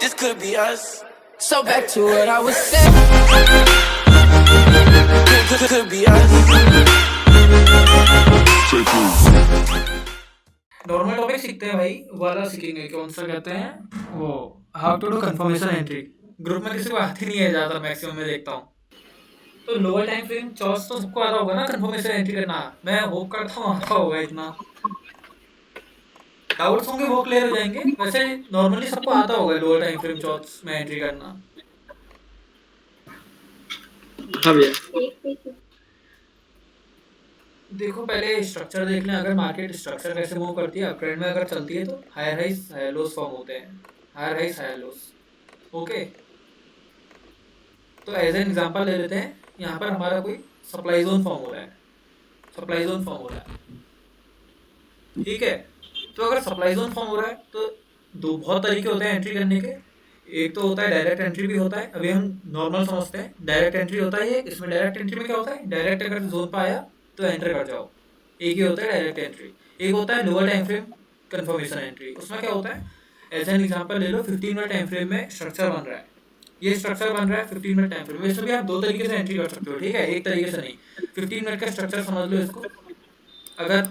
this could be us. So back to what I was saying. Could be us. Normal topic सीखते हैं भाई, वाला सीखेंगे कौन सा कहते हैं वो, how to do confirmation entry. Group में किसी को आती नहीं है ज़्यादा, मैक्सिमम में देखता हूँ। तो लोअर टाइम फ्रेम चॉर्ट्स तो सबको आता होगा ना कंफर्मेशन एंट्री करना। मैं होप करता हूँ आता होगा इतना। डाउट्स होंगे वो क्लियर हो जाएंगे। वैसे नॉर्मली सबको आता होगा लोअर टाइम फ्रेम चॉर्ट्स में एंट्री करना। हाँ भैया। देखो पहले स्ट्रक्चर देख लें। अगर मार्केट स्ट्रक्चर कैसे मूव करती है, अपट्रेंड में अगर चलती है तो higher highs higher lows form होते हैं। Higher highs higher lows, okay. तो एज एन एग्जांपल ले लेते हैं। यहाँ पर हमारा कोई सप्लाई जोन फॉर्म हो रहा है, सप्लाई जोन फॉर्म हो रहा है, ठीक है। तो अगर सप्लाई जोन फॉर्म हो रहा है तो दो बहुत तरीके होते हैं एंट्री करने के। एक तो होता है डायरेक्ट एंट्री भी होता है। अभी हम नॉर्मल समझते हैं। डायरेक्ट एंट्री होता है, इसमें डायरेक्ट एंट्री में क्या होता है, डायरेक्ट अगर जोन पर आया तो एंटर कर जाओ, एक ही होता है डायरेक्ट एंट्री। एक होता है lower time frame confirmation entry. उसमें क्या होता है, एज एन एग्जांपल ले लो, 15 मिनट टाइम फ्रेम में स्ट्रक्चर बन रहा है। ये स्ट्रक्चर बन रहा है 15 मिनट टाइम फ्रेम में। इसमें भी आप दो तरीके से एंट्री कर सकते हो, ठीक है, एक तरीके से नहीं। 15 मिनट का स्ट्रक्चर समझ लो इसको। अगर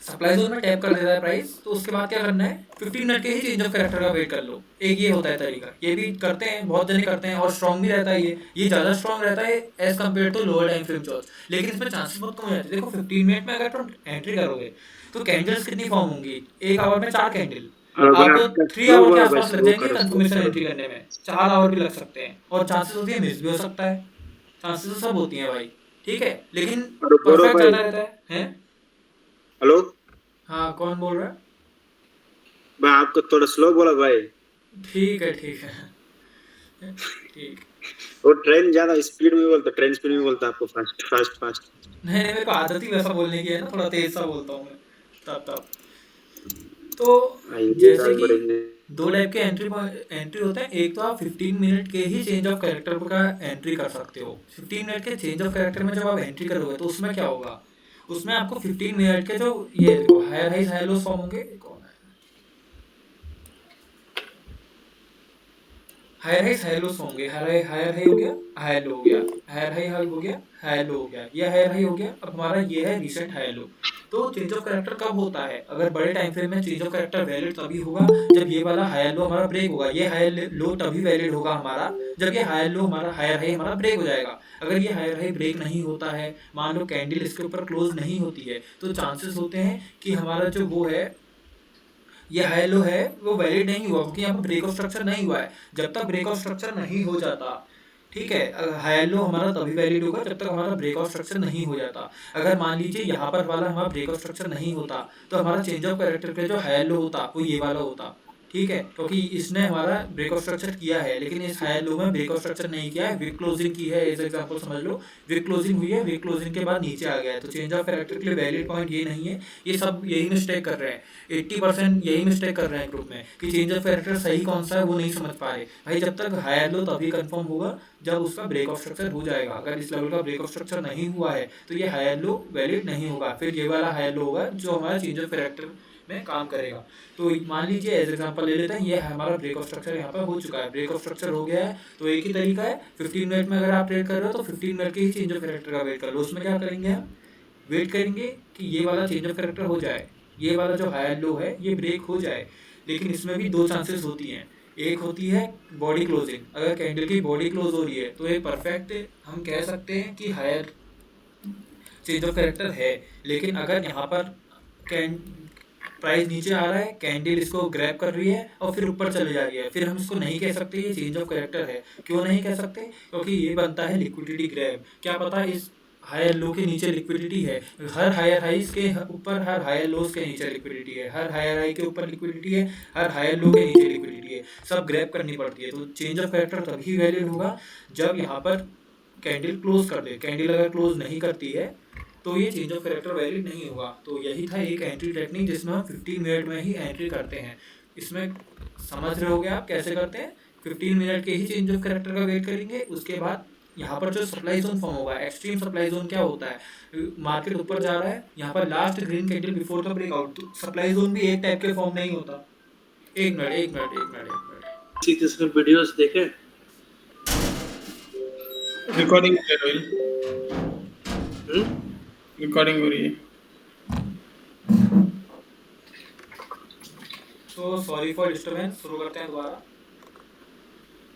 सप्लाई जोन में टैप कर देता है प्राइस, तो उसके बाद क्या करना है, 15 मिनट के ही चेंज ऑफ कैरेक्टर का वेट कर लो। एक ये होता है तरीका, ये भी करते हैं, बहुत जने करते हैं, और स्ट्रॉन्ग भी रहता है। ये ज़्यादा स्ट्रॉन्ग रहता है as compared to lower time frame charts, लेकिन इसमें चांसेस बहुत कम हो जाते हैं। देखो 15 मिनट में अगर तुम एंट्री करोगे तो कैंडल्स कितनी फॉर्म होंगी, एक आवर में 4 कैंडल। आपको 3 आवर के आसपास लग जाएंगे कंफर्मेशन एंट्री करने में, 4 आवर भी लग सकते हैं, और चांसेस होती है मिस भी हो सकता है। चांसेस तो सब होती हैं भाई, ठीक है, लेकिन परफेक्ट ज़्यादा रहता है। हेलो, हाँ कौन बोल रहा है? मैं आपको थोड़ा स्लो बोला भाई। ठीक है ठीक है ठीक। वो ट्रेन ज्यादा स्पीड में बोलता, ट्रेन स्पीड में बोलता आपको फास्ट फास्ट फास्ट। नहीं मेरे को आदत ही वैसा बोलने की है ना, थोड़ा तेज सा बोलता हूँ मैं तब। तो जैसे कि दो टाइप के एंट्री होते हैं। एक तो आप 15 मिनट के ही चेंज ऑफ कैरेक्टर का एंट्री कर सकते हो। 15 मिनट के चेंज ऑफ कैरेक्टर में जब आप एंट्री करोगे तो उसमें क्या होगा, उसमें आपको 15 मिनट के जो ये higher highs higher lows form होंगे। हायर हाई हायर लोस होंगे। हायर हाई हो गया, हायर लो हो गया, हायर हाई हाई हो गया, हायर लो हो गया, ये हायर हाई हो गया। अब हमारा ये है रिसेंट हायर लो। तो चेंज ऑफ कैरेक्टर कब होता है, अगर बड़े टाइम फ्रेम में चेंज ऑफ कैरेक्टर वैलिड तभी होगा जब ये वाला हायर लो हमारा ब्रेक होगा। ये हायर लो तभी वैलिड होगा हमारा जब ये हायर लो हमारा हायर हाई हमारा ब्रेक हो जाएगा। अगर ये हायर हाई ब्रेक नहीं होता है, मान लो कैंडल इसके ऊपर क्लोज नहीं होती है, तो चांसेस होते हैं कि हमारा जो वो है, ये हाई लो है, वो वैलिड नहीं हुआ, क्योंकि यहाँ पर ब्रेक ऑफ स्ट्रक्चर नहीं हुआ है। जब तक ब्रेक ऑफ स्ट्रक्चर नहीं हो जाता, ठीक है, हाई लो हमारा तभी वैलिड होगा जब तक हमारा ब्रेक ऑफ स्ट्रक्चर नहीं हो जाता। अगर मान लीजिए यहाँ पर वाला हमारा ब्रेक ऑफ स्ट्रक्चर नहीं होता तो हमारा चेंज ऑफ कैरेक्टर का जो हाई लो होता वो ये वाला होता, ठीक है, क्योंकि इसने हमारा ब्रेक ऑफ स्ट्रक्चर किया है, लेकिन इस हाई लो में ब्रेक ऑफ स्ट्रक्चर नहीं किया है, विक क्लोजिंग की है। एज एग्जांपल समझ लो, विक क्लोजिंग हुई है, विक क्लोजिंग के बाद नीचे आ गया है, तो चेंज ऑफ कैरेक्टर के लिए वैलिड पॉइंट ये नहीं है। ये सब यही मिस्टेक कर रहे हैं, 80% यही मिस्टेक कर रहे हैं ग्रुप में, कि चेंज ऑफ कैरेक्टर सही कौन सा है वो नहीं समझ पा रहे। भाई जब तक हायर लो तभी कंफर्म होगा जब उसका ब्रेक ऑफ स्ट्रक्चर हो जाएगा। अगर इस लेवल का ब्रेक ऑफ स्ट्रक्चर नहीं हुआ है तो ये हायर लो वैलिड नहीं होगा। फिर ये वाला हायर लो होगा जो हमारा चेंज ऑफ कैरेक्टर में काम करेगा। तो मान लीजिए एज एग्जांपल ले लेते हैं, ये हमारा ब्रेक ऑफ स्ट्रक्चर यहाँ पर हो चुका है, ब्रेक ऑफ स्ट्रक्चर हो गया है। तो एक ही तरीका है, 15 मिनट में अगर आप ट्रेड कर रहे हो तो 15 मिनट के ही चेंज ऑफ कैरेक्टर का वेट कर लो। उसमें क्या करेंगे, हम वेट करेंगे कि ये वाला चेंज ऑफ कैरेक्टर हो जाए, ये वाला जो हायर लो है ये ब्रेक हो जाए। लेकिन इसमें भी दो चांसेस होती हैं। एक होती है बॉडी क्लोजिंग, अगर कैंडल की बॉडी क्लोज हो रही है तो ये परफेक्ट हम कह सकते हैं कि हायर चेंज ऑफ कैरेक्टर है। लेकिन अगर यहाँ पर प्राइस नीचे आ रहा है, कैंडल इसको ग्रैब कर रही है और फिर ऊपर चले जा रही है, फिर हम इसको नहीं कह सकते ये चेंज ऑफ कैरेक्टर है। क्यों नहीं कह सकते, क्योंकि ये बनता है लिक्विडिटी ग्रैब। क्या पता इस हायर लो के नीचे लिक्विडिटी है, हर हायर हाइज के ऊपर, हर हायर लोस के नीचे लिक्विडिटी है, हर हायर हाई के ऊपर लिक्विडिटी है, हर हायर लो के नीचे लिक्विडिटी है, सब ग्रैब करनी पड़ती है। तो चेंज ऑफ कैरेक्टर तभी वैलिड होगा जब यहाँ पर कैंडल क्लोज कर दे। कैंडल अगर क्लोज नहीं करती है तो ये चेंज ऑफ कैरेक्टर वैलिड नहीं होगा। तो यही था एक एंट्री टेक्निक जिसमें हम 15 मिनट में ही एंट्री करते हैं। इसमें समझ रहे होगे आप कैसे करते हैं, 15 मिनट के ही चेंज ऑफ कैरेक्टर का वेट करेंगे। उसके बाद यहाँ पर जो सप्लाई जोन फॉर्म होगा, एक्सट्रीम सप्लाई जोन क्या होता है, मार्केट ऊपर जा रहा है, यहाँ पर last green candle before the breakout, तो सप्लाई जोन भी एक टाइप के फॉर्म नहीं होता। एक मिनट किसी किसने वीडियोस देखे? रिकॉर्डिंग हो रही है, हम्म? रिकॉर्डिंग हो रही है। तो सॉरी फॉर डिस्टर्बेंस, शुरू करते हैं दोबारा।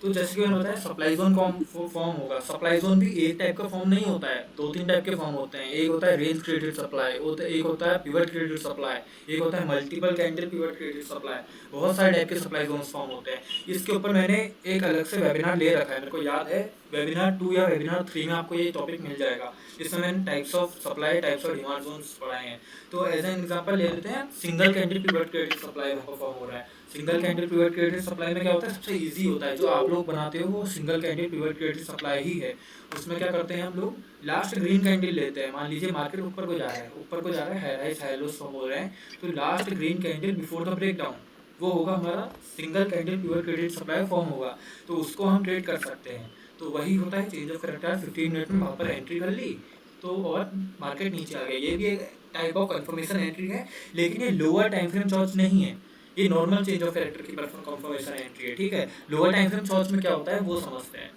तो जैसे कि मैंने बताया सप्लाई जोन फॉर्म होगा। सप्लाई जोन भी एक टाइप का फॉर्म नहीं होता है, दो तीन टाइप के फॉर्म होते हैं। एक होता है रेंज क्रिएटेड सप्लाई, एक होता है पिवट क्रिएटेड सप्लाई, एक होता है multiple candle pivot created supply. बहुत सारे टाइप के सप्लाई जोन फॉर्म होते हैं। इसके ऊपर मैंने एक अलग से वेबिनार ले रखा है, मेरे को याद है वेबिनार 2 या वेबिनार 3 में आपको ये टॉपिक मिल जाएगा। इसमें मैंने types of supply, types of demand zones पढ़ाए हैं। तो एज एन एग्जांपल ले लेते हैं, single candle pivot created supply form हो रहा है। Single candle pivot created supply में क्या होता है, सबसे इजी होता है जो आप लोग बनाते हो वो single candle pivot created supply ही है। उसमें क्या करते हैं हम लोग, लास्ट ग्रीन कैंडल लेते हैं। मान लीजिए मार्केट ऊपर को जा रहा है, ऊपर को जा रहा है, हाई हाई लोस फॉर्म हो रहे हैं, तो last green candle before the break down वो होगा हमारा single candle pivot created supply form होगा। तो उसको हम ट्रेड कर सकते हैं। तो वही होता है चेंज ऑफ करैक्टर। 15 मिनट में वहाँ पर एंट्री कर ली तो और मार्केट नीचे आ गया। ये भी एक टाइप ऑफ कंफर्मेशन एंट्री है, लेकिन ये लोअर टाइम फ्रेम चार्ज नहीं है, ये नॉर्मल चेंज ऑफ कैरेक्टर की कंफर्मेशन एंट्री है। ठीक है, लोअर टाइम फ्रेम चार्ज में क्या होता है वो समझते हैं।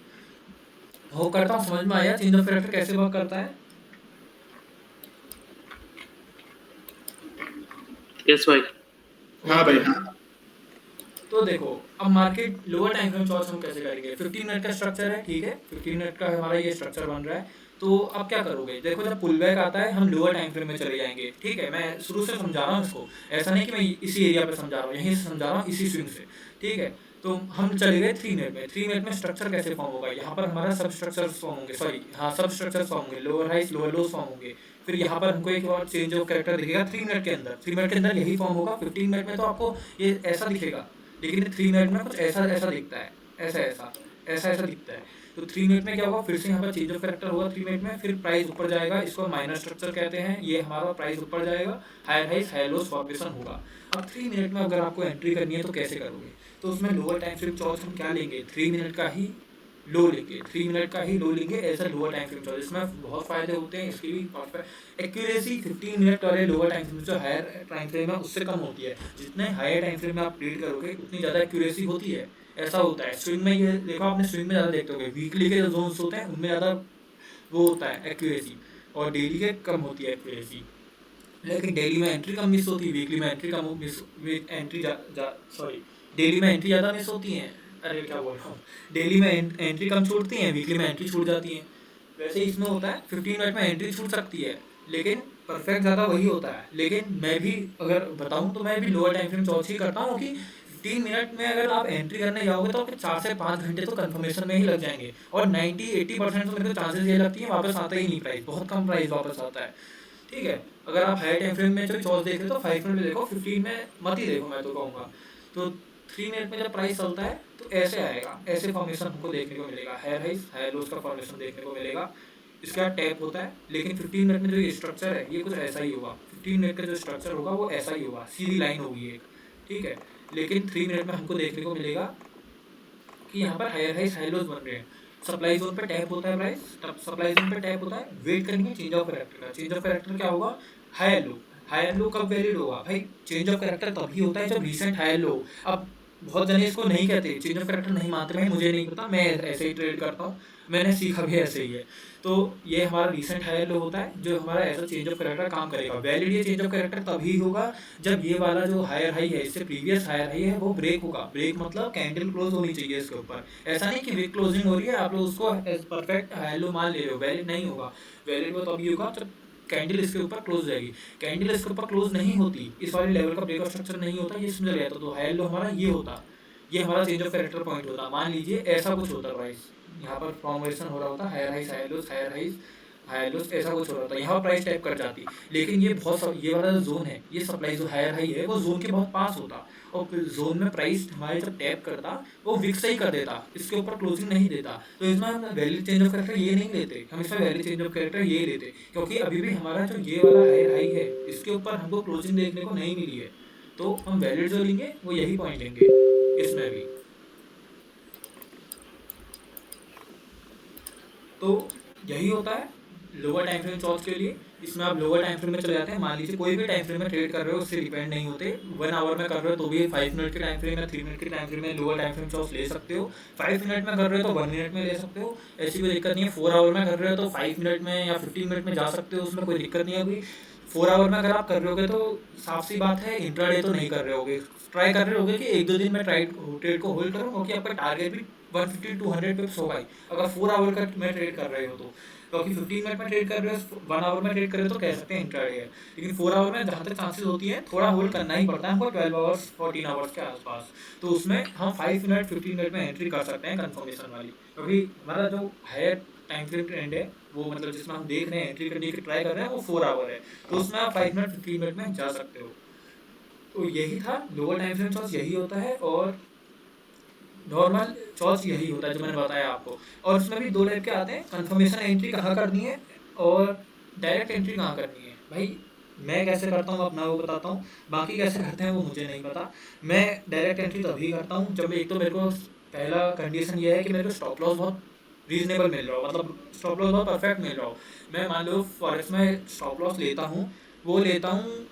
होप करता हूँ समझ में आया चेंज ऑफ कैरेक्टर कैसे वर्क करता है। यस भाई। हाँ भाई हाँ। तो देखो अब market lower time frame charge हम कैसे करेंगे। 15 मिनट का स्ट्रक्चर है, ठीक है, 15 मिनट का हमारा ये स्ट्रक्चर बन रहा है। तो अब क्या करोगे, देखो जब पुल बैक आता है हम लोअर टाइम फ्रेम में चले जाएंगे। ठीक है, मैं शुरू से समझा रहा हूँ इसको, ऐसा नहीं कि मैं इसी एरिया पे समझा रहा हूँ, यहीं से समझा रहा हूँ इसी स्विंग से। ठीक है, तो हम चले गए 3 मिनट में। 3 मिनट में स्ट्रक्चर कैसे फॉर्म होगा, यहाँ पर हमारा सब स्ट्रक्चर्स फॉर्म होंगे, सॉरी हाँ सब स्ट्रक्चर्स फॉर्म होंगे, लोअर हाइस लोअर लोस फॉर्म होंगे। फिर यहाँ पर हमको एक और चेंज ऑफ कैरेक्टर दिखेगा 3 मिनट के अंदर। 3 मिनट के अंदर यही फॉर्म होगा। 15 मिनट में तो आपको ये ऐसा दिखेगा, लेकिन 3 मिनट में कुछ ऐसा ऐसा दिखता है, ऐसा ऐसा ऐसा ऐसा दिखता है। तो 3 मिनट में क्या होगा, फिर से यहाँ पर चेंज ऑफ कैरेक्टर होगा 3 मिनट में। फिर प्राइस ऊपर जाएगा, इसको माइनर स्ट्रक्चर कहते हैं। ये हमारा प्राइस ऊपर जाएगा, हायर हाइस हाई लोस फॉर्मेशन होगा। अब 3 मिनट में अगर आपको एंट्री करनी है तो कैसे करोगे, तो उसमें लोअर टाइम फ्रेम चार्ज हम क्या लेंगे, 3 मिनट का ही लो लेंगे, 3 मिनट का ही लो लेंगे as a lower time frame chart. इसमें बहुत फायदे होते हैं, इसकी भी एक्यूरेसी 15 मिनट वाले लोअर टाइम फ्रेम जो हायर टाइम फ्रेम है उससे कम होती है। जितने हायर टाइम फ्रेम में आप ट्रेड करोगे उतनी ज़्यादा एक्यूरेसी होती है। ऐसा होता है स्विंग में, ये देखो आपने स्विंग में ज़्यादा देखते होगे, वीकली के जो जोन्स होते हैं उनमें ज़्यादा वो होता है एक्यूरेसी, और डेली के कम होती है एक्यूरेसी। लेकिन डेली में एंट्री कम मिस होती है, वीकली में एंट्री कम मिस, एंट्री सॉरी डेली में एंट्री ज़्यादा मिस होती हैं। अरे क्या बोल रहा हूँ, डेली में एंट्री कम छूटती हैं, वीकली में एंट्री छूट जाती हैं। वैसे इसमें होता है 15 मिनट में एंट्री छूट सकती है, लेकिन परफेक्ट ज़्यादा वही होता है। लेकिन मैं भी अगर बताऊँ तो मैं भी लोअर टाइम फ्रेम चॉइस ही करता हूँ कि 15 मिनट में अगर आप एंट्री करने जाओगे तो आपके 4 से 5 घंटे तो कंफर्मेशन में ही लग जाएंगे, और 90-80% तो मेरे को चांसेस ये लगती है वापस आता ही नहीं प्राइस, बहुत कम प्राइस वापस आता है। ठीक है, अगर आप हाई टाइम फ्रेम में जो चॉइस देख रहे हो तो 5 मिनट में देखो, 15 में मत ही देखो मैं तो कहूँगा। तो 3 मिनट में जब प्राइस चलता है तो ऐसे आएगा, ऐसे फॉर्मेशन हमको देखने को मिलेगा, हायर हाइस हायर लोस का फॉर्मेशन देखने को मिलेगा। इसका टैप होता है, लेकिन 15 मिनट में जो ये स्ट्रक्चर है ये कुछ ऐसा ही होगा। 15 मिनट का जो स्ट्रक्चर होगा वो ऐसा ही होगा, सीधी लाइन होगी एक। ठीक है, लेकिन 3 मिनट में हमको देखने को मिलेगा कि यहाँ पर हायर हाइस हाई लोस बन रहे हैं। सप्लाई जोन पे टैप होता है प्राइस, तब सप्लाई जोन पे टैप होता है, वेट करेंगे चेंज ऑफ कैरेक्टर का। चेंज ऑफ कैरेक्टर क्या होगा, हायर लो। हायर लो कब वैलिड होगा भाई, चेंज ऑफ कैरेक्टर तभी होता है जब रिसेंट हायर लो। अब बहुत जने इसको नहीं कहते, चेंज ऑफ कैरेक्टर नहीं मानते, भाई मुझे नहीं पता, मैं ऐसे ही ट्रेड करता हूँ, मैंने सीखा भी ऐसे ही है। तो ये हमारा रिसेंट हायर लो होता है जो हमारा ऐसा चेंज ऑफ कैरेक्टर काम करेगा। वैलिड ये चेंज ऑफ कैरेक्टर तभी होगा जब ये वाला जो हायर हाई है, इससे प्रीवियस हायर हाई है वो ब्रेक होगा। ब्रेक मतलब कैंडल क्लोज होनी चाहिए इसके ऊपर, ऐसा नहीं कि वीक क्लोजिंग हो रही है आप लोग उसको परफेक्ट हायर लो मान ले रहे हो, वैलिड नहीं होगा। वैलिड वो तभी होगा जब कैंडल इसके ऊपर क्लोज जाएगी। कैंडल इसके ऊपर क्लोज नहीं होती, इस वाले लेवल का ब्रेकआउट स्ट्रक्चर नहीं होता, ये समझ गया। तो हायर लो हमारा ये होता, ये हमारा चेंज ऑफ कैरेक्टर पॉइंट होता। मान लीजिए ऐसा कुछ होता प्राइस, यहाँ पर फॉर्मेशन हो रहा होता, higher highs higher lows, higher highs higher lows, ऐसा कुछ हो रहा था, यहाँ प्राइस टैप कर जाती। लेकिन ये ये वाला जो जोन है, ये सप्लाई जो हायर हाई है वो जोन के बहुत पास होता, और फिर जोन में प्राइस हमारे जब टैप करता वो विक्स ही कर देता, इसके ऊपर क्लोजिंग नहीं देता। तो इसमें हम वैल्यू चेंज ऑफ कैरेक्टर ये नहीं लेते, हम इसमें वैल्यू चेंज ऑफ कैरेक्टर ये लेते, क्योंकि अभी भी हमारा जो ये वाला हायर हाई है इसके ऊपर हमको क्लोजिंग देखने को नहीं मिली है। तो हम वैलिड जो लेंगे वो यही पॉइंट लेंगे इसमें भी। तो यही होता है लोअर टाइम फ्रेम चॉर्ट्स के लिए इसमें आप लोअर टाइम फ्रेम में चले जाते हैं। मान लीजिए कोई भी टाइम फ्रेम में ट्रेड कर रहे हो उससे डिपेंड नहीं होते, 1 आवर में कर रहे हो तो भी 5 मिनट के टाइम फ्रेम या 3 मिनट के टाइम फ्रेम में लोअर टाइम फ्रेम चॉर्ट्स ले सकते हो, 5 मिनट में कर रहे हो तो 1 मिनट में ले सकते हो, ऐसी कोई दिक्कत नहीं है। 4 आवर में कर रहे हो तो 5 मिनट में या 15 मिनट में जा सकते हो, उसमें कोई दिक्कत नहीं होगी। 4 आवर में अगर आप कर रहे होगे तो साफ सी बात है इंट्राडे तो नहीं कर रहे होगे, ट्राई कर रहे होगे कि 1-2 दिन में ट्रेड को होल्ड करो, क्योंकि आपका टारगेट भी 150-200 पिप्स होगा ही अगर 4 आवर का में ट्रेड कर रहे हो तो। क्योंकि 15 मिनट में ट्रेड कर रहे हो, 1 आवर में ट्रेड कर रहे हो तो कह सकते हैं इंट्राडे है, लेकिन 4 आवर में जहाँ तक चांसेस होती है थोड़ा होल्ड करना ही पड़ता है हमको 12 आवर्स 14 आवर्स के आसपास। तो उसमें हम 5 मिनट 15 मिनट में एंट्री कर सकते हैं कंफर्मेशन वाली, क्योंकि हमारा जो हायर टाइम फ्रेम ट्रेंड है वो मतलब जिसमें हम देख रहे हैं एंट्री करने की ट्राई कर रहे हैं वो 4 आवर है, तो उसमें आप 5 मिनट 15 मिनट में जा सकते हो। तो यही था लोअर टाइम फ्रेम चॉर्ट्स, यही होता है, और नॉर्मल चॉर्ट्स यही होता है जो मैंने बताया आपको। और उसमें भी 2 टाइप के आते हैं, कंफर्मेशन एंट्री कहाँ करनी है और डायरेक्ट एंट्री कहाँ करनी है। भाई मैं कैसे करता हूँ अपना वो बताता हूँ, बाकी कैसे करते हैं वो मुझे नहीं पता। मैं डायरेक्ट एंट्री तभी करता हूँ जब एक तो मेरे को पहला कंडीशन ये है कि मेरे को स्टॉप लॉस बहुत रीजनेबल मिल रहा हो, मतलब स्टॉप लॉस बहुत परफेक्ट मिल रहा हो। मैं मान लो फॉरेक्स में स्टॉप लॉस लेता हूँ, वो लेता हूँ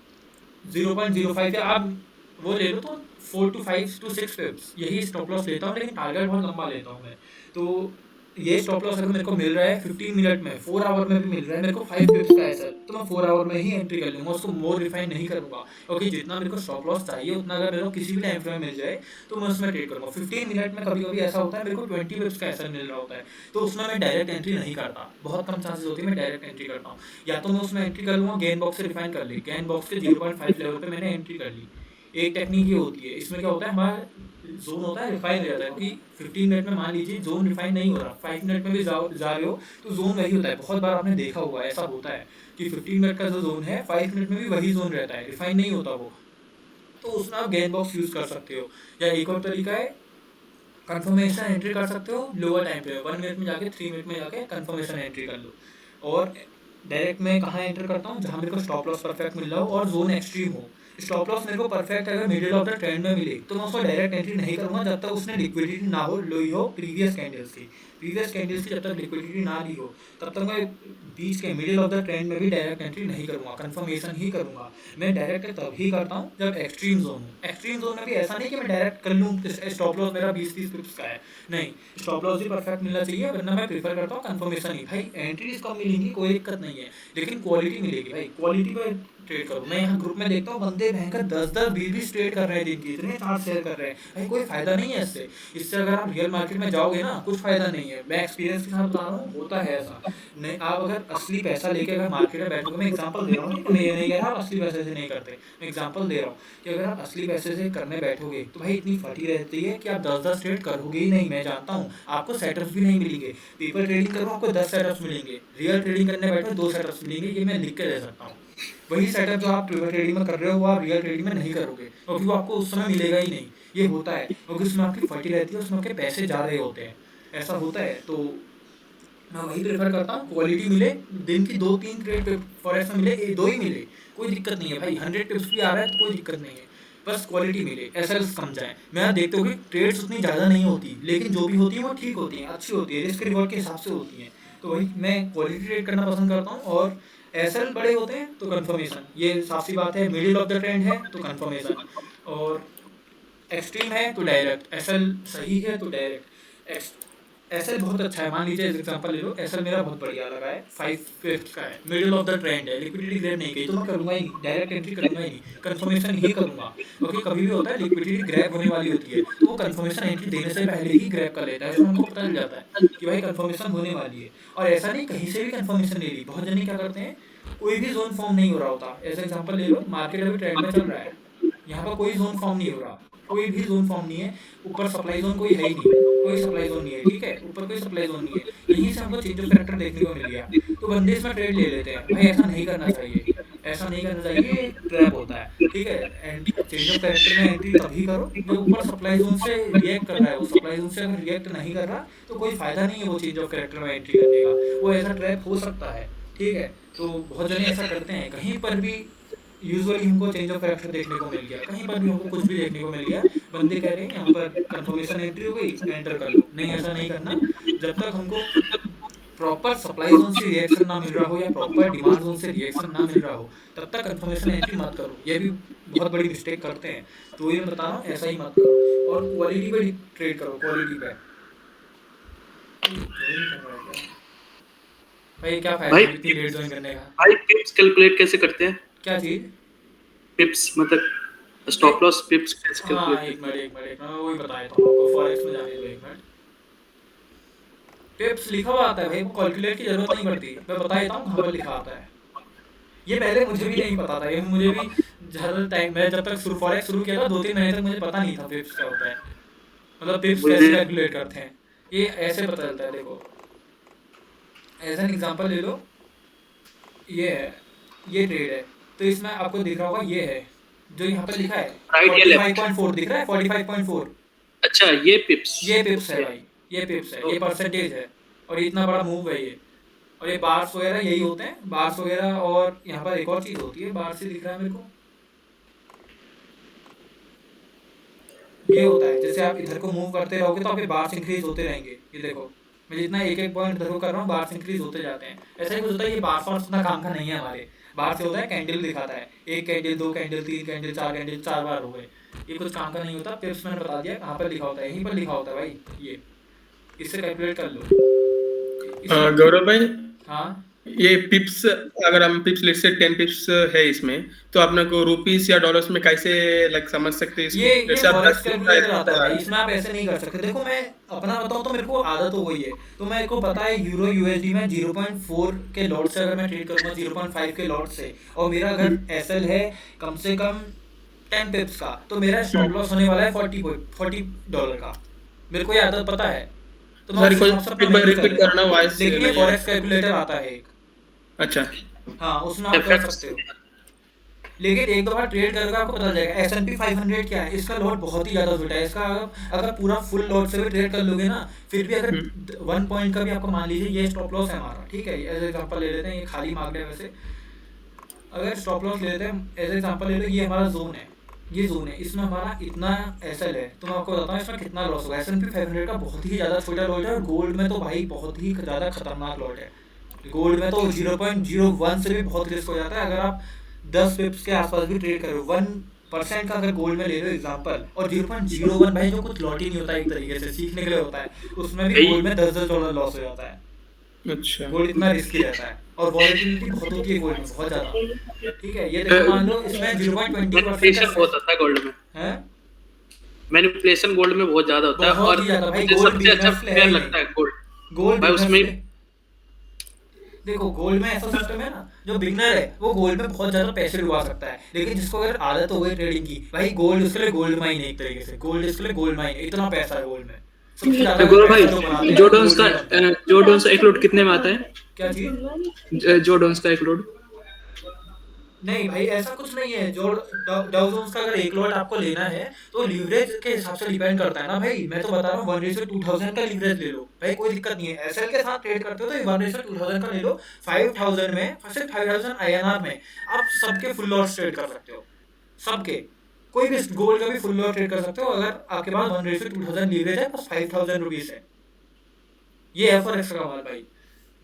0.05 या आप वो ले लो तो 4 to 5 to 6 पिप्स, यही स्टॉप लॉस लेता हूँ, लेकिन टारगेट बहुत लंबा लेता हूँ मैं। तो ये स्टॉप लॉस अगर मेरे को मिल रहा है 15 मिनट में, 4 आवर में भी मिल रहा है मेरे को 5 पिप्स का ऐसा, तो मैं 4 आवर में ही एंट्री कर लूँगा, उसको मोर रिफाइन नहीं करूँगा, क्योंकि जितना मेरे को स्टॉप लॉस चाहिए उतना अगर मेरे को किसी भी टाइम फ्रेम में मिल जाए तो मैं उसमें ट्रेड करूँगा। 15 मिनट में कभी कभी ऐसा होता है मेरे को 20 पिप्स का ऐसा मिल रहा होता है, तो उसमें मैं डायरेक्ट एंट्री नहीं करता, बहुत कम चांसेस होती है मैं डायरेक्ट एंट्री करता हूँ। या तो मैं उसमें एंट्री कर लूँगा गेन बॉक्स से रिफाइन कर ली, गेन बॉक्स के 0.5 लेवल पर मैंने एंट्री कर ली। एक टेक्निक ये होती है, इसमें क्या होता है हमारा जोन होता है रिफाइन हो जाता है, क्योंकि 15 मिनट में मान लीजिए जोन रिफाइन नहीं हो रहा, 5 मिनट में भी जा रहे हो तो जोन वही होता है। बहुत बार आपने देखा होगा ऐसा होता है कि 15 मिनट का जो जोन है 5 मिनट में भी वही जोन रहता है, रिफाइन नहीं होता वो, तो उसमें आप गेन बॉक्स यूज़ कर सकते हो। या एक और तरीका है कंफर्मेशन एंट्री कर सकते हो लोअर टाइम पे, 1 मिनट में जाके 3 मिनट में जाके कंफर्मेशन एंट्री कर लो। और डायरेक्ट मैं कहाँ एंटर करता हूँ, जहाँ मेरे को स्टॉप लॉस परफेक्ट मिल रहा हो और जोन एक्सट्रीम हो। स्टॉप लॉस मेरे को परफेक्ट अगर मिडिल ऑफ द ट्रेंड में मिले तो मैं उसको डायरेक्ट एंट्री नहीं करूँगा जब तक उसने लिक्विडिटी ना हो ली हो प्रीवियस कैंडल्स की, जब तक लिक्विडिटी ना ली हो तब तक मैं बीच के मिडिल ऑफ द ट्रेंड में भी डायरेक्ट एंट्री नहीं करूँगा, कंफर्मेशन ही करूँगा। मैं डायरेक्ट तभी करता हूँ जब एक्सट्रीम जोन हो। एक्सट्रीम जोन में भी ऐसा नहीं कि मैं डायरेक्ट कर लूँ स्टॉप लॉस मेरा 20-30 पिप्स का है, नहीं, स्टॉप लॉस भी परफेक्ट मिलना चाहिए, वरना मैं प्रीफर करता हूँ कंफर्मेशन ही। भाई एंट्रीज कम मिलेंगी कोई दिक्कत नहीं है, लेकिन क्वालिटी मिलेगी, भाई क्वालिटी पर ट्रेड करो। मैं यहाँ ग्रुप में देखता हूँ बंदे भयंकर 10-10 20-20 ट्रेड कर रहे हैं दिन की, इतने चार्ट शेयर कर रहे हैं, भाई कोई फायदा नहीं है इससे। इससे अगर आप रियल मार्केट में जाओगे ना कुछ फायदा नहीं है, मैं एक्सपीरियंस के साथ बता रहा हूँ, होता है ऐसा। नहीं, आप अगर असली पैसा लेके अगर मार्केट में बैठोगे, मैं एग्जांपल दे रहा हूँ, मैं ये नहीं कह रहा आप असली पैसे से नहीं करते, मैं एग्जांपल दे रहा हूँ कि अगर आप असली पैसे से करने बैठोगे तो भाई इतनी फटी रहती है कि आप 10-10 ट्रेड करोगे ही नहीं। मैं जानता हूँ आपको सेटअप्स भी नहीं मिलेंगे, पेपर ट्रेडिंग करो आपको 10 सेटअप्स मिलेंगे, रियल ट्रेडिंग करने बैठो 2 सेटअप्स मिलेंगे, ये मैं लिख के दे सकता हूँ। वही सेटअप जो आप पेपर ट्रेडिंग में कर रहे हो वो आप रियल ट्रेडिंग में नहीं करोगे, क्योंकि वो आपको उस समय मिलेगा ही नहीं। ये होता है क्योंकि उसमें आपकी फटी रहती है, उसमें आपके पैसे जा रहे होते हैं, ऐसा होता है। तो मैं वही प्रेफर करता हूँ क्वालिटी मिले, दिन की 2-3 ट्रेड फॉरेक्स में मिले, 2 ही मिले, कोई दिक्कत नहीं है भाई, 100 टिप्स भी आ रहा है तो कोई दिक्कत नहीं है, बस क्वालिटी मिले, ऐसा कम जाए। मैं यहाँ देखते हो कि ट्रेड्स उतनी ज़्यादा नहीं होती, लेकिन जो भी होती है वो ठीक होती है, अच्छी होती है, रिस्क रिवॉर्ड के हिसाब से होती है। तो वही मैं क्वालिटी ट्रेड करना पसंद करता हूँ। और एसएल बड़े होते हैं तो कंफर्मेशन, ये साफ सी बात है। मिडिल ऑफ द ट्रेंड है तो कंफर्मेशन, और एक्सट्रीम है तो डायरेक्ट। एसएल सही है तो डायरेक्ट। एसएल बहुत अच्छा है, मान लीजिए एग्जांपल ले लो, एसएल मेरा बहुत बढ़िया लगा है, 5/5 का है, मिडिल ऑफ द ट्रेंड है, लिक्विडिटी ग्रैब नहीं की तो मैं करूँगा ही, डायरेक्ट एंट्री करूँगा ही नहीं, कंफर्मेशन ही करूँगा। क्योंकि कभी भी होता है लिक्विडिटी ग्रैब होने वाली होती है तो वो कंफर्मेशन एंट्री देने से पहले ही ग्रैब कर लेता है, तो हमको पता चल जाता है कि भाई कंफर्मेशन होने वाली है। और ऐसा नहीं कहीं से भी कंफर्मेशन ले ली, बहुत जने क्या करते हैं, कोई भी जोन फॉर्म नहीं हो रहा होता। ऐसा एग्जांपल ले लो, मार्केट अभी ट्रेंड में चल रहा है, यहाँ पर कोई जोन फॉर्म नहीं हो रहा, कोई भी जोन फॉर्म नहीं है, ऊपर सप्लाई जोन कोई है ही नहीं, कोई सप्लाई जोन नहीं है, ठीक है, ऊपर कोई सप्लाई जोन नहीं है, यहीं से हमको चेंज ऑफ कैरेक्टर देखने को मिल गया, तो बंदे इसमें ट्रेड ले लेते हैं। भाई ऐसा नहीं करना चाहिए, ऐसा नहीं करना चाहिए, ट्रैप होता है, ठीक है। एंड चेंज ऑफ कैरेक्टर में एंट्री तभी करो जो ऊपर सप्लाई जोन से रिएक्ट कर रहा है, वो सप्लाई जोन से अगर रिएक्ट नहीं कर रहा तो कोई फायदा नहीं है वो चेंज ऑफ कैरेक्टर में एंट्री करने का, वो ऐसा ट्रैप हो सकता है, ठीक है। तो बहुत जने ऐसा करते हैं, कहीं पर भी यूजुअली हमको चेंज ऑफ कैरेक्टर देखने को मिल गया, कहीं पर भी हमको कुछ भी देखने को मिल गया, बंदे कह रहे हैं यहाँ पर कंफर्मेशन एंट्री हो गई, एंटर कर लो। नहीं, ऐसा नहीं करना, जब तक हमको प्रॉपर सप्लाई जोन से रिएक्शन ना मिल रहा हो या प्रॉपर डिमांड जोन से रिएक्शन ना मिल रहा हो, तब तक कंफर्मेशन एंट्री मत करो। ये भी बहुत बड़ी मिस्टेक करते हैं, तो ये मैं बता रहा हूँ, ऐसा ही मत करो। और क्वालिटी पे ट्रेड करो, क्वालिटी पे। भाई क्या फायदा भाई इतनी लेट ज्वाइन करने का? भाई पिप्स कैलकुलेट कैसे करते हैं? क्या चीज? पिप्स मतलब स्टॉप लॉस पिप्स कैसे हाँ कैलकुलेट एक मिनट मैं वही बता देता हूँ आपको। फॉरेक्स में जाने दो एक मिनट। पिप्स लिखा हुआ आता है भाई, वो कैलकुलेट की जरूरत नहीं पड़ती। मैं बता देता हूँ कहाँ पर लिखा आता है। ये पहले मुझे भी नहीं पता था, ये मुझे भी ज़्यादा टाइम, मैं जब तक फॉरेक्स शुरू किया था 2-3 महीने तक मुझे पता नहीं था पिप्स क्या होता है, मतलब पिप्स कैसे मुझे कैलकुलेट करते हैं। ये ऐसे पता चलता है, देखो एज एन एग्जांपल ले लो, ये है, ये ट्रेड है, तो इसमें आपको दिख रहा होगा ये है जो यहाँ पर लिखा है राइट या लेफ्ट? 45.4 दिख रहा है, 45.4। अच्छा ये पिप्स। ये पिप्स है भाई, ये पिप्स है, ये परसेंटेज है, और ये इतना बड़ा मूव है ये। और ये बार्स वगैरह यही होते हैं, बार्स वगैरह। और यहाँ पर एक और चीज़ होती है, बार्स से दिख रहा है मेरे को, ये होता है जैसे आप इधर को मूव करते रहोगे तो आपके बार्स इंक्रीज होते रहेंगे। ये देखो मैं जितना एक एक पॉइंट इधर को कर रहा हूँ, बार्स इंक्रीज होते जाते हैं। ऐसा ही कुछ होता है, ये बार्स वार्स उतना काम का नहीं है हमारे। बाहर से होता है कैंडल दिखाता है, 1 कैंडल 2 कैंडल 3 कैंडल 4 कैंडल, 4 बार हो गए। ये कुछ काम का नहीं होता। पिप्स मैंने बता दिया कहाँ पर लिखा होता है, यहीं पर लिखा होता है भाई, ये इससे कैलकुलेट कर लो। गौरव भाई, हाँ ये पिप्स, अगर हम पिप्स लेट से 10 पिप्स है इसमें, तो अपने को रुपीस या डॉलर्स में कैसे लाइक समझ सकते हैं इसको? ये जैसे आप फॉरेक्स 10 कैलकुलेटर आता है भाई, इसमें आप ऐसे नहीं कर सकते। देखो मैं अपना बताऊं तो मेरे को आदत हो गई है, तो मेरे को पता है यूरो यूएसडी में 0.4 के लॉट से अगर मैं ट्रेड करूंगा 0.5 के लॉट से, और मेरा अगर एसएल है कम से कम 10 पिप्स का, तो मेरा स्टॉप लॉस होने वाला है $40 का। मेरे को ये आदत पता है, तो मैं सॉरी, उस हिसाब से एक बार रिपीट करना लेता। वॉइस। लेकिन ये फॉरेक्स कैलकुलेटर आता है एक, अच्छा, हाँ उसमें आप कर सकते हो। लेकिन एक दफा ट्रेड करके आपको पता चलेगा S&P 500 क्या है। इसका लॉट बहुत ही ज़्यादा छोटा है। इसका अगर पूरा फुल लॉट से भी ट्रेड कर लोगे ना, फिर भी अगर 1 पॉइंट का भी आपको मान लीजिए ये स्टॉप लॉस है हमारा, ठीक है, एज एग्जांपल ले लेते हैं, ये खाली मार्केट है वैसे। अगर स्टॉप लॉस ले लेते हैं एज एग्जांपल ले लो, ये हमारा जोन है, ये जोन है, इसमें हमारा इतना एसएल है, तो मैं आपको बताता हूँ इसमें कितना लॉस होगा। S&P 500 का बहुत ही ज़्यादा छोटा लॉट है, और गोल्ड में तो भाई बहुत ही ज़्यादा खतरनाक लॉट है। गोल्ड में तो 0.01 से भी बहुत रिस्क हो जाता है। अगर आप 10 पिप्स के आसपास भी ट्रेड करो, 1% का अगर गोल्ड में ले लो एग्जांपल, और 0.01 भाई जो कुछ लॉट ही नहीं होता, एक तरीके से सीखने के लिए होता है, उसमें भी गोल्ड में $10 लॉस हो जाता है। अच्छा, गोल्ड इतना रिस्की रहता है, और वॉलेटिलिटी बहुत होती है गोल्ड में, बहुत ज़्यादा। ठीक है, ये देखो मान लो इसमें 0.20% मैनिपुलेशन बहुत होता है गोल्ड में। है, मैनिपुलेशन गोल्ड में बहुत ज्यादा होता है, बहुत और ही ज़्यादा भाई। मुझे गोल्ड सबसे अच्छा बिगनर्स के लिए फेयर है लगता है गोल्ड। गोल्ड भाई उसमें देखो गोल्ड में ऐसा सिस्टम है ना, जो बिगनर है वो गोल्ड में बहुत ज्यादा पैसे डुबा सकता है, लेकिन जिसको अगर आदत हो गई ट्रेडिंग की, भाई गोल्ड उसके लिए गोल्ड माइन है एक तरीके से। गोल्ड उसके लिए गोल्ड माइन, इतना पैसा है गोल्ड में। सबसे ज्यादा गौरव भाई, पैसा जो बनाते हैं, जो डोन्स gold का में बनता है। जो डोन्स का एक लोड कितने में आता है? क्या चीज? जो डोन्स का एक लोड नहीं भाई ऐसा कुछ नहीं है। जो डाउ जोन्स का अगर एक लॉट आपको लेना है तो लीवरेज के हिसाब से डिपेंड करता है ना भाई। मैं तो बता रहा हूँ 1:2000 का लीवरेज ले लो भाई, कोई दिक्कत नहीं है। एसएल के साथ ट्रेड करते हो तो 1:2000 का ले लो। 5000 में, सिर्फ 5000 INR में आप सबके फुल लॉट ट्रेड कर सकते हो, सबके। कोई भी गोल्ड का भी फुल लॉट ट्रेड कर सकते हो अगर आपके पास 1:2000 लीवरेज है, बस 5000 रुपीज है। ये है फॉरेक्स का माल भाई।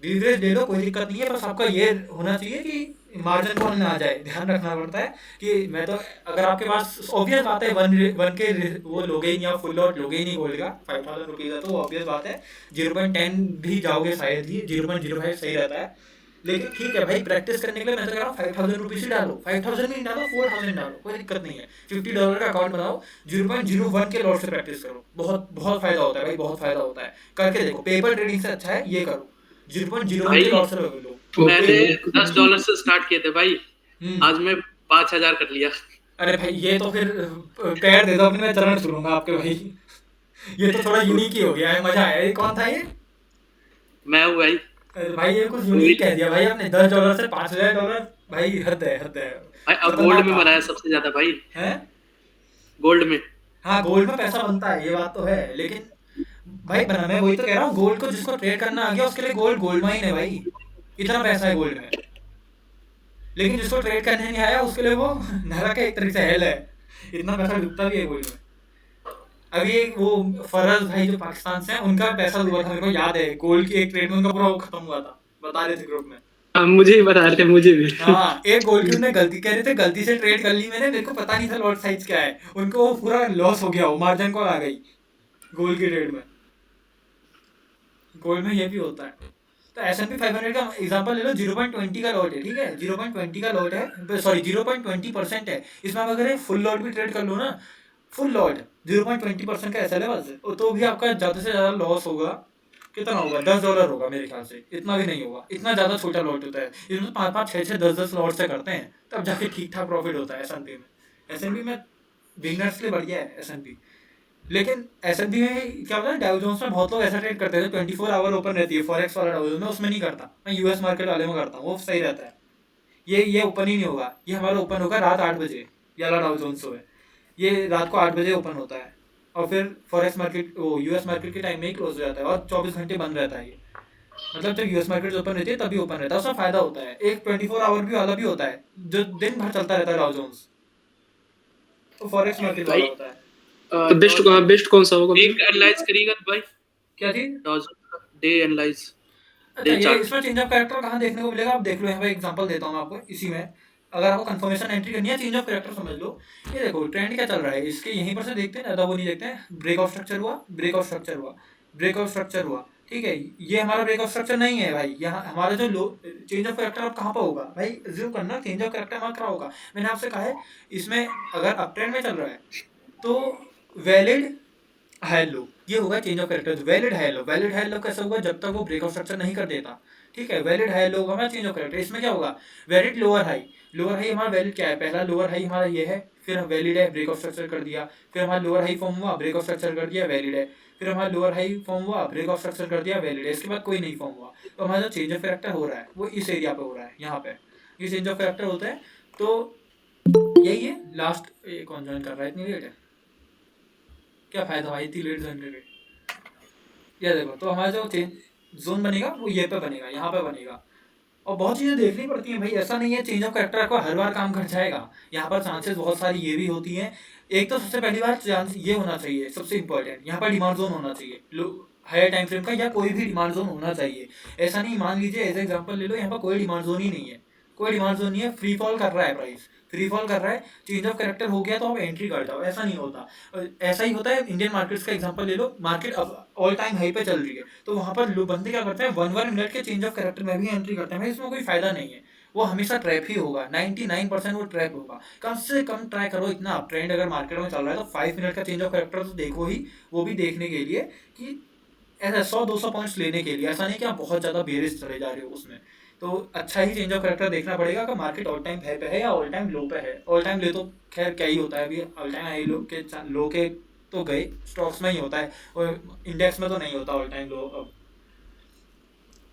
लीवरेज ले लो, कोई दिक्कत नहीं है, बस आपका ये होना चाहिए कि मार्जिन कॉल ना आ जाए, ध्यान रखना पड़ता है। कि मैं तो अगर आपके पास ऑब्वियस बात है वन के वो लोगे ही नहीं, आप फुल लॉट लोगे ही नहीं गोल्ड का 5000 रुपीज़ है, तो ऑब्वियस बात है 0.10 भी जाओगे शायद ही, 0.05 सही रहता है। लेकिन ठीक है भाई, प्रैक्टिस करने के लिए मैं तो कह रहा हूँ 5000 रुपीज़ ही डालो, 5000 भी नहीं डालो, 4000 डालो, कोई दिक्कत नहीं है। $50 का अकाउंट बनाओ, 0.01 के लॉट से प्रैक्टिस करो, बहुत बहुत फायदा होता है भाई, बहुत फायदा होता है। करके देखो, पेपर ट्रेडिंग से अच्छा है ये करो, 0.01 के लॉट से लो। मैंने $10 से स्टार्ट किए थे भाई, आज मैं 5000 कर लिया। अरे भाई ये तो फिर पैर दे दो अपने, मैं चरण छूऊंगा आपके भाई। ये तो थोड़ा यूनिक ही हो गया है, मजा आया। ये कौन था ये? मैं हूँ भाई। अरे भाई ये कुछ यूनिक कह दिया भाई आपने, $10 से $5000 भाई, हद है, हद है भाई अब गोल्ड में बनाया सबसे ज्यादा भाई, है। गोल्ड में। हाँ गोल्ड में पैसा बनता है, ये बात तो है, लेकिन भाई बना, मैं वही तो कह रहा हूँ, गोल्ड को जिसको ट्रेड करना आ गया उसके लिए गोल्ड गोल्ड माइन है भाई, इतना पैसा है गोल्ड में। लेकिन जिसको ट्रेड करने नहीं आया उसके लिए वो नरक है, एक तरीके से हेल है, इतना पैसा डूबता भी है गोल्ड में। अभी एक वो फरज भाई जो पाकिस्तान से हैं, उनका पैसा डूबा था, मेरे को याद है, गोल्ड की एक ट्रेड में उनका पूरा वो खत्म हुआ था, बता रहे थे ग्रुप में। हाँ, मुझे ही बता रहे थे, मुझे भी। हाँ, एक गोल्ड की उन्होंने गलती कह रहे थे, गलती से ट्रेड कर ली मैंने, मेरे को पता नहीं था लॉट साइज क्या है, उनको वो पूरा लॉस हो गया, वो मार्जिन कॉल आ गई गोल्ड की ट्रेड में। गोल्ड में ये भी होता है। तो S&P 500 का एग्जांपल ले लो, 0.20 का लॉट है, ठीक है, 0.20 का लॉट है, सॉरी 0.20% है, इसमें आप अगर फुल लॉट भी ट्रेड कर लो ना, फुल लॉट 0.20% का SL है बस, तो भी आपका ज़्यादा से ज़्यादा लॉस होगा, कितना होगा, $10 होगा मेरे ख्याल से, इतना भी नहीं होगा, इतना ज़्यादा छोटा लॉट होता है, इसमें 5-5, 6-6, 10-10 लॉट से करते हैं, तब जाके ठीक ठाक प्रॉफिट होता है S&P में। S&P में बिगनर्स के लिए बढ़िया है S&P। लेकिन S&P में क्या होता है, डाउ जोन्स में बहुत लोग ऐसा ट्रेड करते हैं 24 आवर ओपन रहती है, फॉरेक्स वाला डाउ जोन्स में, उसमें नहीं करता मैं, यूएस मार्केट वाले में करता हूँ, वो सही रहता है। ये ओपन ही नहीं होगा, ये हमारा ओपन होगा रात 8 बजे, ये वाला डाउ जोन्स है, ये रात को 8 बजे ओपन होता है, और फिर फॉरेक्स मार्केट वो यूएस मार्केट के टाइम में ही क्लोज हो जाता है, और 24 घंटे बंद रहता है ये, मतलब जब यूएस मार्केट ओपन रहती है तभी ओपन रहता है, उसमें फायदा होता है। एक 24 आवर भी वाला भी होता है जो दिन भर चलता रहता है डाउ जोन्स, तो फॉरेक्स मार्केट वाला होता है। तो बेस्ट कौन सा होगा? एक एनालाइज करिएगा भाई, क्या थी? Day analyse. अच्छा, ये इसमें चेंज ऑफ कैरेक्टर कहाँ देखने को मिलेगा, आप देख लो, यहाँ पे एग्जांपल देता हूँ मैं आपको इसी में। अगर आपको कंफर्मेशन एंट्री करनी है, चेंज ऑफ कैरेक्टर समझ लो, ये देखो ट्रेंड क्या चल रहा है, इसके यहीं पर से देखते हैं, ज़्यादा वो नहीं देखते हैं, ब्रेकआउट स्ट्रक्चर हुआ, ब्रेकआउट स्ट्रक्चर हुआ, ब्रेकआउट स्ट्रक्चर हुआ, ठीक है, ये हमारा ब्रेकआउट स्ट्रक्चर नहीं है भाई, यहाँ हमारा जो लो चेंज ऑफ कैरेक्टर अब कहाँ पर होगा भाई, ज्यूम करना चेंज ऑफ कैरेक्टर हमारा कहाँ होगा, मैंने आपसे कहा है इसमें अगर अप ट्रेंड में चल रहा है तो वैलिड हाई लो, ये होगा change of character, valid high low. Valid high low कैसे होगा, जब तक वो ब्रेकआउट स्ट्रक्चर नहीं कर देता, ठीक है, वैलिड हाई लो होगा हमारा चेंज ऑफ कैरेक्टर। इसमें क्या होगा, valid lower high, lower high हमारा वैलिड क्या है, पहला लोअर हाई हमारा ये है, फिर हम वैलिड है, ब्रेकआउट स्ट्रक्चर कर दिया, फिर हमारा लोअर हाई फॉर्म हुआ, ब्रेकआउट स्ट्रक्चर कर दिया, वैलिड है, फिर हमारा लोअर हाई फॉर्म हुआ, ब्रेकआउट स्ट्रक्चर कर दिया, वैलिड है, इसके बाद कोई नहीं फॉर्म हुआ, तो हमारा जो चेंज ऑफ कैरेक्टर हो रहा है वो इस एरिया पे हो रहा है, यहाँ पे ये चेंज ऑफ कैरेक्टर होता है। तो यही है लास्ट, ये कौन ज्वाइन कर रहा है, इतनी लेट है, क्या फायदा भाई इतनी लेट ज्वाइन करके। ये देखो, तो हमारा जो चेंज जोन बनेगा वो ये पे बनेगा, यहाँ पे बनेगा, और बहुत चीज़ें देखनी पड़ती हैं भाई, ऐसा नहीं है चेंज ऑफ कैरेक्टर आपको हर बार काम कर जाएगा, यहाँ पर चांसेस बहुत सारी ये भी होती हैं। एक तो सबसे पहली बार चांस ये होना चाहिए, सबसे इंपॉर्टेंट यहाँ पर डिमांड जोन होना चाहिए, हायर टाइम फ्रेम का, या कोई भी डिमांड जोन होना चाहिए। ऐसा नहीं, मान लीजिए एज एग्जाम्पल ले लो, यहाँ पर कोई डिमांड जोन ही नहीं है, कोई डिमांड जोन नहीं है, फ्री फॉल कर रहा है प्राइस, फ्री फॉल कर रहा है, चेंज ऑफ कैरेक्टर हो गया तो आप एंट्री कर जाओ, ऐसा नहीं होता। ऐसा ही होता है इंडियन मार्केट्स का एग्जांपल ले लो, मार्केट अब ऑल टाइम हाई पे चल रही है, तो वहाँ पर बंदे क्या करते हैं, 1 मिनट के चेंज ऑफ कैरेक्टर में भी एंट्री करते हैं, इसमें कोई फायदा नहीं है, वो हमेशा ट्रैप ही होगा, 99% वो ट्रैप होगा। कम से कम ट्राई करो, इतना अप ट्रेंड अगर मार्केट में चल रहा है तो 5 मिनट का चेंज ऑफ कैरेक्टर तो देखो ही, वो भी देखने के लिए कि ऐसा 100-200 पॉइंट्स लेने के लिए, ऐसा नहीं कि आप बहुत ज़्यादा बेरिश चले जा रहे हो उसमें, तो अच्छा ही चेंज ऑफ कैरेक्टर देखना पड़ेगा कि मार्केट ऑल टाइम हाई पे है या ऑल टाइम लो पे है। ऑल टाइम ले तो खैर क्या ही होता है, अभी ऑल टाइम हाई लो के तो गए, स्टॉक्स में ही होता है, और इंडेक्स में तो नहीं होता ऑल टाइम लो अब।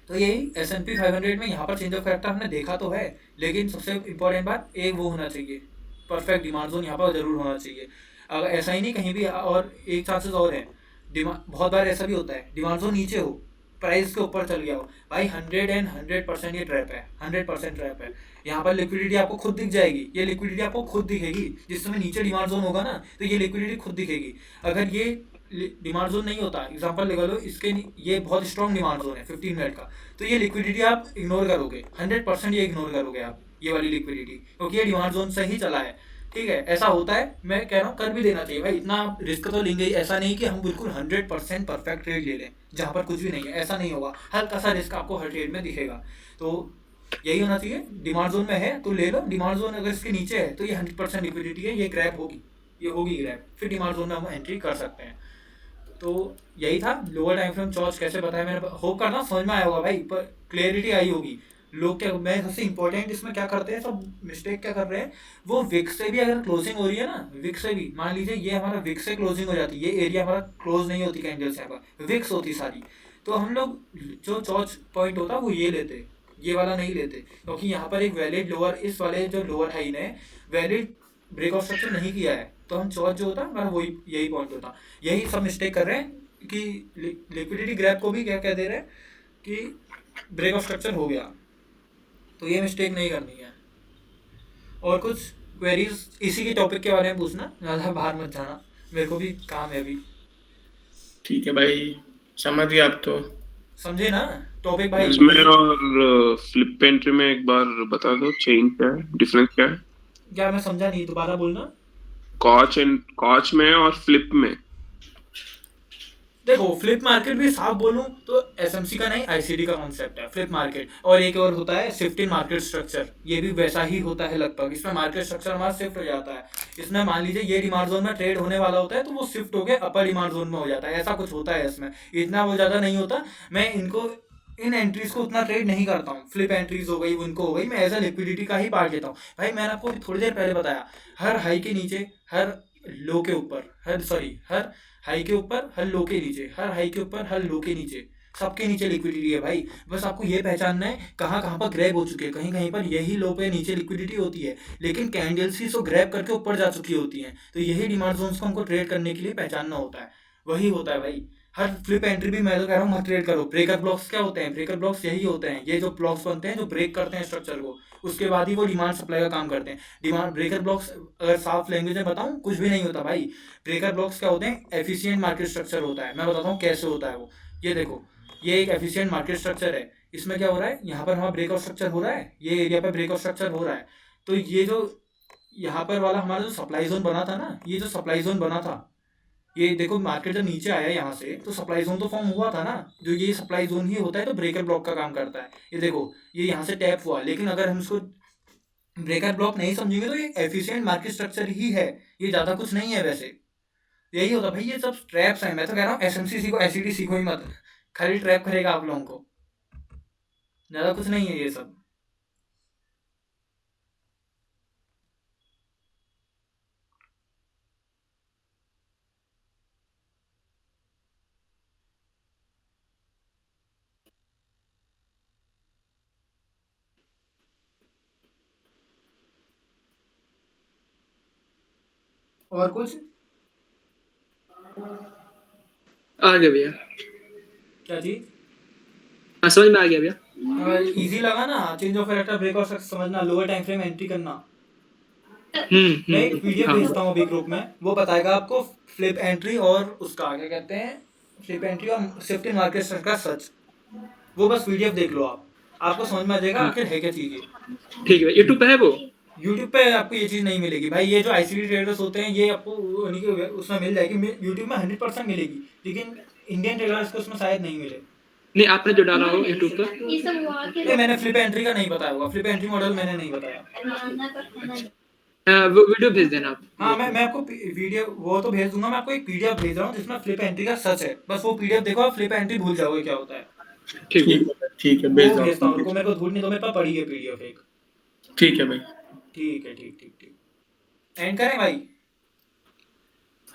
तो यही S&P 500 में यहाँ पर चेंज ऑफ कैरेक्टर हमने देखा तो है, लेकिन सबसे इंपॉर्टेंट बात एक वो होना चाहिए, परफेक्ट डिमांड जोन यहाँ पर जरूर होना चाहिए। अगर ऐसा ही नहीं कहीं भी, और एक चांसेस और है, बहुत बार ऐसा भी होता है डिमांड जोन नीचे हो, प्राइस के ऊपर चल गया हो, भाई 100% ये ट्रैप है, 100% ट्रैप है। यहाँ पर लिक्विडिटी आपको खुद दिख जाएगी, ये लिक्विडिटी आपको खुद दिखेगी, जिस समय नीचे डिमांड जोन होगा ना तो ये लिक्विडिटी खुद दिखेगी। अगर ये डिमांड जोन नहीं होता, एग्जांपल लगा लो इसके, ये बहुत स्ट्रॉन्ग डिमांड जोन है 15 मिनट का, तो ये लिक्विडिटी आप इग्नोर करोगे, 100% ये इग्नोर करोगे आप, ये वाली लिक्विडिटी, क्योंकि ये डिमांड जोन से ही चला है, ठीक है, ऐसा होता है। मैं कह रहा हूँ कर भी देना चाहिए भाई, इतना रिस्क तो लेंगे ही, ऐसा नहीं कि हम बिल्कुल 100% परफेक्ट ट्रेड ले लें जहाँ पर कुछ भी नहीं है, ऐसा नहीं होगा, हल्का सा रिस्क आपको हर ट्रेड में दिखेगा। तो यही होना चाहिए, डिमांड जोन में है तो ले लो, डिमांड जोन अगर इसके नीचे है तो ये 100% लिक्विडिटी है, ये क्रैप होगी, ये होगी क्रैप, फिर डिमांड जोन में हम एंट्री कर सकते हैं। तो यही था लोअर टाइम फ्रेम चॉर्च कैसे बताया, मैंने होप करता हूँ समझ में आया होगा भाई, पर क्लियरिटी आई होगी। लोग क्या, मैं सबसे इंपॉर्टेंट इसमें क्या करते हैं, सब मिस्टेक क्या कर रहे हैं, वो विक्स से भी अगर क्लोजिंग हो रही है ना, विक्स से भी, मान लीजिए ये हमारा विक्स से क्लोजिंग हो जाती है, ये एरिया हमारा क्लोज नहीं होती कैंडल से, यहाँ पर विक्स होती सारी, तो हम लोग जो चॉर्च पॉइंट होता है वो ये लेते, ये वाला नहीं लेते, क्योंकि यहाँ पर एक वैलिड लोअर, इस वाले जो लोअर हाई ने वैलिड ब्रेकआउट स्ट्रक्चर नहीं किया है, तो हम चॉर्च जो होता है हमारा वही यही पॉइंट होता। यही सब मिस्टेक कर रहे हैं कि लिक्विडिटी ग्रैब को भी क्या कह दे रहे हैं कि ब्रेकआउट स्ट्रक्चर हो गया, तो ये मिस्टेक नहीं करनी है। और कुछ क्वेरीज इसी के टॉपिक के बारे में पूछना, ज़्यादा बाहर मत जाना, मेरे को भी काम है अभी। ठीक है भाई, समझ गया आप तो। समझे ना टॉपिक भाई? इसमें और फ्लिप एंट्री में एक बार बता दो, चेंज क्या है, डिफरेंस क्या है? क्या मैं समझा नहीं, दोबारा बोलना। कॉच में और फ्लिप में। देखो फ्लिप मार्केट भी साफ बोलूं तो एसएमसी का नहीं, आईसीडी का कॉन्सेप्ट है फ्लिप मार्केट। और एक और होता है शिफ्ट इन मार्केट स्ट्रक्चर, ये भी वैसा ही होता है लगभग। इसमें मार्केट स्ट्रक्चर हमारा शिफ्ट हो जाता है। इसमें मान लीजिए ये डिमांड जोन में ट्रेड होने वाला होता है तो वो शिफ्ट होकर अपर डिमांड जोन में हो जाता है, ऐसा कुछ होता है इसमें। इतना वो ज़्यादा नहीं होता। मैं इन एंट्रीज को उतना ट्रेड नहीं करता हूँ। फ्लिप एंट्रीज हो गई, उनको हो गई, मैं एज अ लिक्विडिटी का ही पार्ट लेता हूँ भाई। मैंने आपको थोड़ी देर पहले बताया, हर हाई के नीचे, हर लो के ऊपर, हर हाई के ऊपर, हर लो के नीचे, हर हाई के ऊपर, हर लो के नीचे, सबके नीचे लिक्विडिटी है भाई। बस आपको ये पहचानना है कहाँ कहाँ पर ग्रैब हो चुके हैं। कहीं कहीं पर यही लो पे नीचे लिक्विडिटी होती है, लेकिन कैंडल्स ही सो ग्रैब करके ऊपर जा चुकी होती हैं। तो यही डिमांड जोन्स को हमको ट्रेड करने के लिए पहचानना होता है। वही होता है भाई। हर फ्लिप एंट्री भी मैं तो कह रहा हूँ मत ट्रेड करो। ब्रेकर ब्लॉक्स क्या होते हैं? ब्रेकर ब्लॉक्स यही होते हैं, ये जो ब्लॉक्स बनते हैं जो ब्रेक करते हैं स्ट्रक्चर को, उसके बाद ही वो डिमांड सप्लाई का काम करते हैं। डिमांड ब्रेकर ब्लॉक्स अगर साफ लैंग्वेज में बताऊं, कुछ भी नहीं होता भाई। ब्रेकर ब्लॉक्स क्या होते हैं? एफिशिएंट मार्केट स्ट्रक्चर होता है। मैं बताता हूँ कैसे होता है वो। ये देखो, ये एक एफिशिएंट मार्केट स्ट्रक्चर है। इसमें क्या हो रहा है? यहाँ पर हमारा ब्रेकआउट स्ट्रक्चर हो रहा है, ये एरिया पर ब्रेकआउट स्ट्रक्चर हो रहा है। तो ये जो यहाँ पर वाला हमारा जो सप्लाई जोन बना था ना, ये जो सप्लाई जोन बना था, ये देखो मार्केट जब नीचे आया यहाँ से तो सप्लाई जोन तो फॉर्म हुआ था ना, जो ये सप्लाई जोन ही होता है तो ब्रेकर ब्लॉक का काम करता है। ये देखो, ये यहाँ से टैप हुआ, लेकिन अगर हम इसको ब्रेकर ब्लॉक नहीं समझेंगे तो ये एफिशिएंट मार्केट स्ट्रक्चर ही है, ये ज़्यादा कुछ नहीं है वैसे। यही होता भाई, ये सब ट्रैप्स हैं। मैं तो कह रहा हूँ एसएमसी सीखो, एसईडी सीखो ही मत, खाली ट्रैप करेगा आप लोगों को, ज़्यादा कुछ नहीं है ये सब। और कुछ? आ गया भैया, क्या चीज? हाँ समझ में आ गया भैया। इजी लगा ना? चेंज ऑफ कैरेक्टर, ब्रेकआउट समझना, लोअर टाइम फ्रेम एंट्री करना। मैं एक पीडीएफ हाँ भेजता हूँ अभी ग्रुप में, वो बताएगा आपको फ्लिप एंट्री और उसका क्या कहते हैं, फ्लिप एंट्री और शिफ्ट इन मार्केट स्ट्रक्चर का सच। वो बस पीडीएफ देख लो आप, आपको समझ में आ जाएगा आखिर है क्या चीज़ ये। ठीक है, यूट्यूब पे है वो? यूट्यूब पे आपको ये चीज़ नहीं मिलेगी भाई। ये जो आईसीडी ट्रेडर्स होते हैं ये आपको उन्हीं के उसमें मिल जाएगी, यूट्यूब में 100% मिलेगी, लेकिन इंडियन ट्रेडर्स को उसमें शायद नहीं मिले। नहीं, आपने जो डाला हो यूट्यूब पर? ये मैंने फ्लिप एंट्री का नहीं बताया होगा, फ्लिप एंट्री मॉडल मैंने नहीं बताया। वो वीडियो भेज देना आप। हाँ, मैं आपको वीडियो वो तो भेज दूंगा। मैं आपको एक पीडीएफ भेज रहा हूँ जिसमें फ्लिप एंट्री का सच है, बस वो पीडीएफ देखो, आप फ्लिप एंट्री भूल जाओगे क्या होता है। ठीक है, ठीक है, वो भेज भेजता हूँ, दो। रुको, मेरे को भूल नहीं दो, मेरे पास पड़ी है पीडीएफ एक। ठीक है भाई। ठीक है, ठीक ठीक ठीक, एंड करें भाई?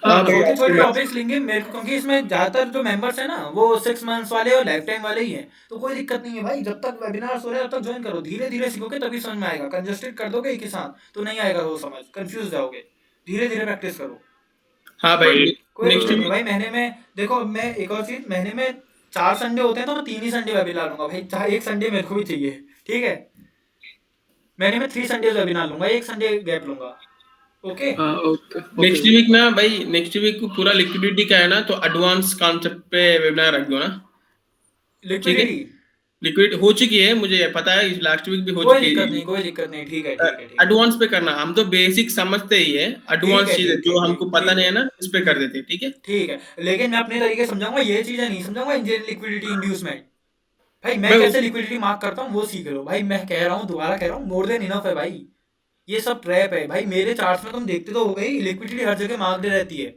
हाँ छोटे भाई, छोटे टॉपिक्स लेंगे मेरे को, क्योंकि इसमें ज्यादातर जो मेंबर्स है ना वो 6 मंथ्स वाले और लाइफ टाइम वाले ही हैं, तो कोई दिक्कत नहीं है भाई। जब तक वेबिनार्स हो रहे हैं तब तक ज्वाइन करो, धीरे धीरे सीखोगे तभी समझ में आएगा। कंजस्टेड कर दोगे एक ही साथ तो नहीं आएगा वो समझ, कंफ्यूज जाओगे। धीरे धीरे प्रैक्टिस करो। हाँ भाई, कोई नेक्स्ट दिक्कत नहीं भाई। महीने में देखो, मैं एक और चीज, महीने में 4 संडे होते हैं तो मैं 3 ही संडे वेबिनार लूंगा भाई, चाहे एक संडे मेरे को भी चाहिए, ठीक है? महीने में 3 संडे वेबिनार लूंगा, एक संडे गैप लूंगा। Okay okay. नेक्स्ट वीक ना भाई, नेक्स्ट वीक को पूरा लिक्विडिटी का है ना, तो एडवांस कॉन्सेप्ट पे वेबिनार रख दो ना। लिक्विडिटी लिक्विड हो चुकी है, मुझे पता है, लास्ट वीक भी हो कोई चुकी दिक्कत है। नहीं, कोई दिक्कत नहीं, ठीक है ठीक है ठीक है। एडवांस पे करना, हम तो बेसिक समझते ही है, एडवांस ठीक है, चीजें ठीक जो है, हमको ठीक पता है। नहीं है ना, इस पे कर देते हैं, ठीक है? ठीक है, लेकिन मैं अपने तरीके से समझाऊंगा, ये चीजें नहीं समझाऊंगा। इंजीनियरिंग लिक्विडिटी इंड्यूसमेंट भाई, मैं मैं कैसे लिक्विडिटी मार्क करता हूँ वो सीख लो भाई। मैं कह रहा हूँ, दोबारा कह रहा हूँ, मोर देन इनफ है भाई। ये सब ट्रैप है भाई। मेरे चार्ट्स में तुम देखते तो हो गई, लिक्विडिटी हर जगह मार्क्ड रहती है,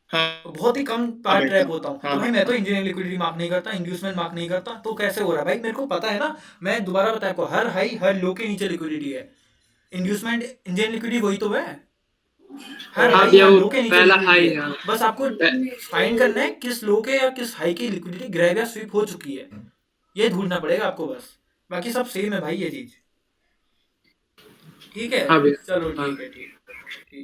हाँ बहुत ही कम पार्ट ट्रैप होता हूँ। हाँ तो भाई मैं तो इंजीनियरिंग लिक्विडिटी मार्क नहीं करता, इंड्यूसमेंट मार्क नहीं करता, तो कैसे हो रहा है भाई? मेरे को पता है ना। मैं दोबारा बताया आपको, हर हाई हर लो के नीचे लिक्विडिटी है। इंड्यूसमेंट इंजीनियरिंग लिक्विडिटी वही तो है, हर हाँ हाई भैया, हर वो लो के नीचे पहला लिक्विडिटी हाई है। है। बस आपको फाइंड करना है किस लो के या किस हाई की लिक्विडिटी ग्रैब या स्वीप हो चुकी है, ये ढूंढना पड़ेगा आपको बस। बाकी सब सेम है भाई ये चीज, ठीक है? हाँ भैया, चलो हाँ। ठीक है, ठीक ठीक।